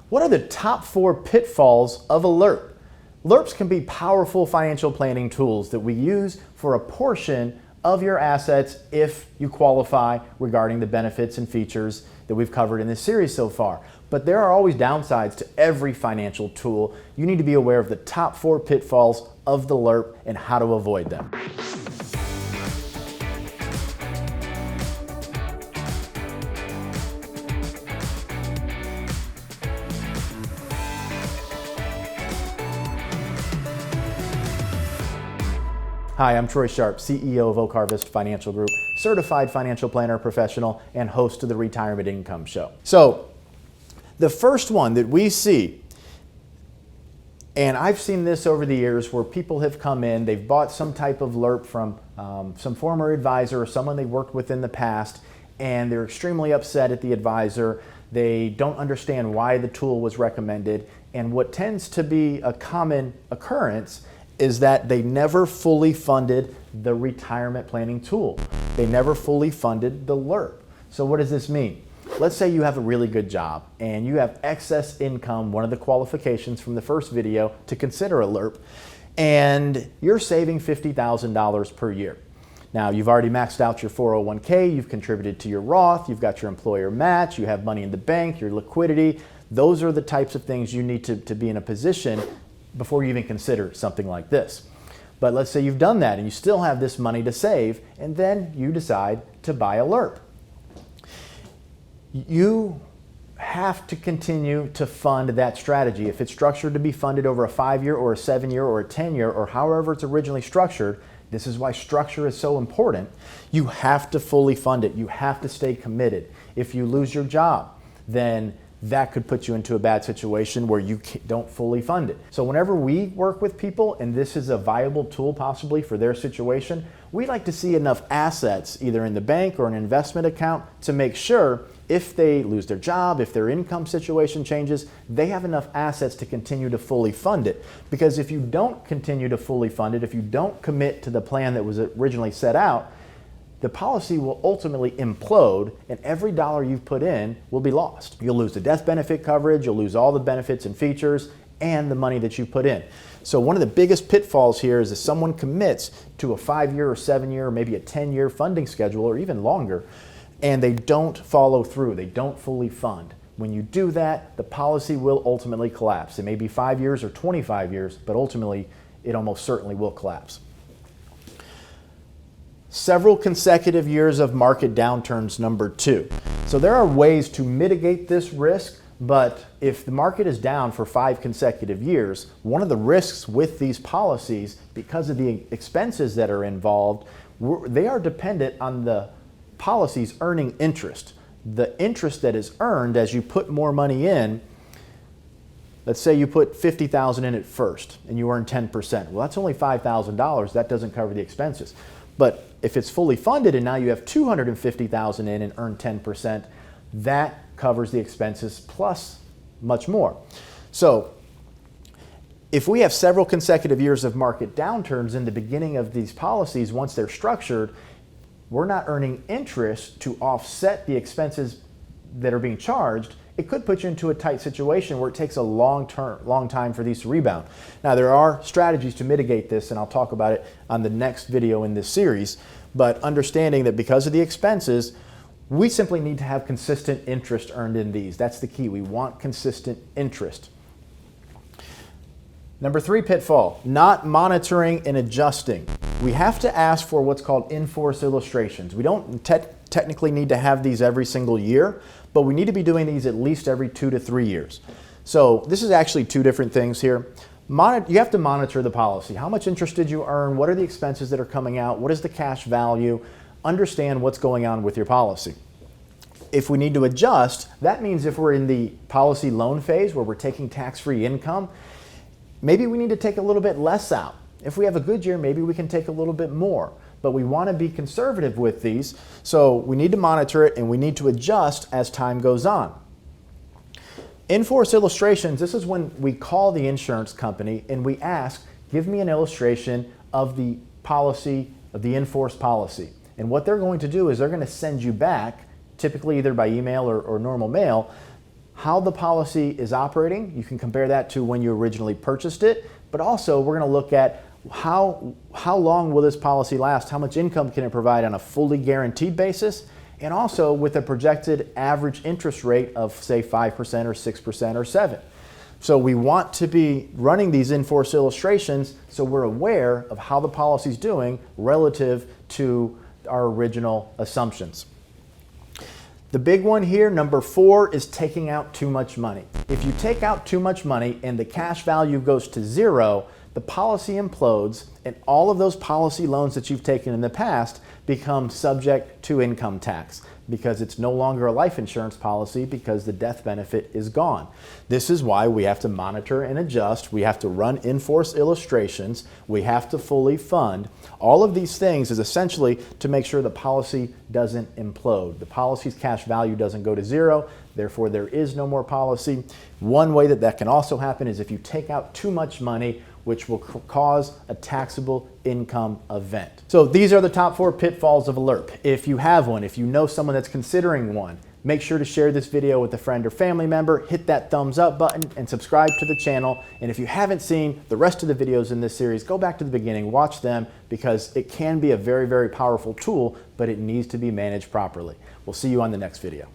What are the top 4 pitfalls of a LIRP? LIRPs can be powerful financial planning tools that we use for a portion of your assets if you qualify regarding the benefits and features that we've covered in this series so far. But there are always downsides to every financial tool. You need to be aware of the top 4 pitfalls of the LIRP and how to avoid them. Hi, I'm Troy Sharpe, CEO of Oak Harvest Financial Group, certified financial planner professional, and host of the Retirement Income Show. So, the first one that we see, and I've seen this over the years where people have come in, they've bought some type of LIRP from some former advisor or someone they worked with in the past, and they're extremely upset at the advisor. They don't understand why the tool was recommended, and what tends to be a common occurrence is that they never fully funded the retirement planning tool. They never fully funded the LIRP. So what does this mean? Let's say you have a really good job and you have excess income, one of the qualifications from the first video to consider a LIRP, and you're saving $50,000 per year. Now, you've already maxed out your 401k, you've contributed to your Roth, you've got your employer match, you have money in the bank, your liquidity. Those are the types of things you need to be in a position before you even consider something like this. But let's say you've done that and you still have this money to save, and then you decide to buy a LIRP. You have to continue to fund that strategy. If it's structured to be funded over a 5-year or a 7-year or a 10-year or however it's originally structured, this is why structure is so important. You have to fully fund it. You have to stay committed. If you lose your job, then that could put you into a bad situation where you don't fully fund it. So whenever we work with people, and this is a viable tool possibly for their situation, we like to see enough assets either in the bank or an investment account to make sure if they lose their job, if their income situation changes, they have enough assets to continue to fully fund it. Because if you don't continue to fully fund it, if you don't commit to the plan that was originally set out, the policy will ultimately implode and every dollar you've put in will be lost. You'll lose the death benefit coverage, you'll lose all the benefits and features and the money that you put in. So one of the biggest pitfalls here is if someone commits to a 5-year or 7-year or maybe a 10-year funding schedule or even longer, and they don't follow through, they don't fully fund. When you do that, the policy will ultimately collapse. It may be 5 years or 25 years, but ultimately it almost certainly will collapse. Several consecutive years of market downturns, number 2. So there are ways to mitigate this risk, but if the market is down for 5 consecutive years, one of the risks with these policies, because of the expenses that are involved, they are dependent on the policies earning interest. The interest that is earned as you put more money in, let's say you put $50,000 in at first and you earn 10%. Well, that's only $5,000. That doesn't cover the expenses. But if it's fully funded and now you have $250,000 in and earn 10%, that covers the expenses plus much more. So if we have several consecutive years of market downturns in the beginning of these policies, once they're structured, we're not earning interest to offset the expenses that are being charged. It could put you into a tight situation where it takes a long time for these to rebound. Now, there are strategies to mitigate this, and I'll talk about it on the next video in this series, but understanding that because of the expenses, we simply need to have consistent interest earned in these. That's the key. We want consistent interest. Number 3 pitfall, not monitoring and adjusting. We have to ask for what's called in-force illustrations. We don't technically need to have these every single year, but we need to be doing these at least every 2 to 3 years. So this is actually 2 different things here. You have to monitor the policy. How much interest did you earn? What are the expenses that are coming out? What is the cash value? Understand what's going on with your policy. If we need to adjust, that means if we're in the policy loan phase where we're taking tax-free income, maybe we need to take a little bit less out. If we have a good year, maybe we can take a little bit more. But we want to be conservative with these, so we need to monitor it and we need to adjust as time goes on. In-force illustrations, this is when we call the insurance company and we ask, give me an illustration of the policy, of the in-force policy. And what they're going to do is they're going to send you back, typically either by email or normal mail, how the policy is operating. You can compare that to when you originally purchased it, but also we're going to look at how long will this policy last, how much income can it provide on a fully guaranteed basis, and also with a projected average interest rate of say 5% or 6% or 7%. So we want to be running these in-force illustrations so we're aware of how the policy is doing relative to our original assumptions. The big one here, number 4, is taking out too much money. If you take out too much money and the cash value goes to 0, the policy implodes and all of those policy loans that you've taken in the past become subject to income tax because it's no longer a life insurance policy because the death benefit is gone. This is why we have to monitor and adjust. We have to run in-force illustrations. We have to fully fund. All of these things is essentially to make sure the policy doesn't implode. The policy's cash value doesn't go to 0, therefore there is no more policy. One way that can also happen is if you take out too much money, which will cause a taxable income event. So these are the top 4 pitfalls of a LIRP. If you have one, if you know someone that's considering one, make sure to share this video with a friend or family member, hit that thumbs up button, and subscribe to the channel. And if you haven't seen the rest of the videos in this series, go back to the beginning, watch them, because it can be a very, very powerful tool, but it needs to be managed properly. We'll see you on the next video.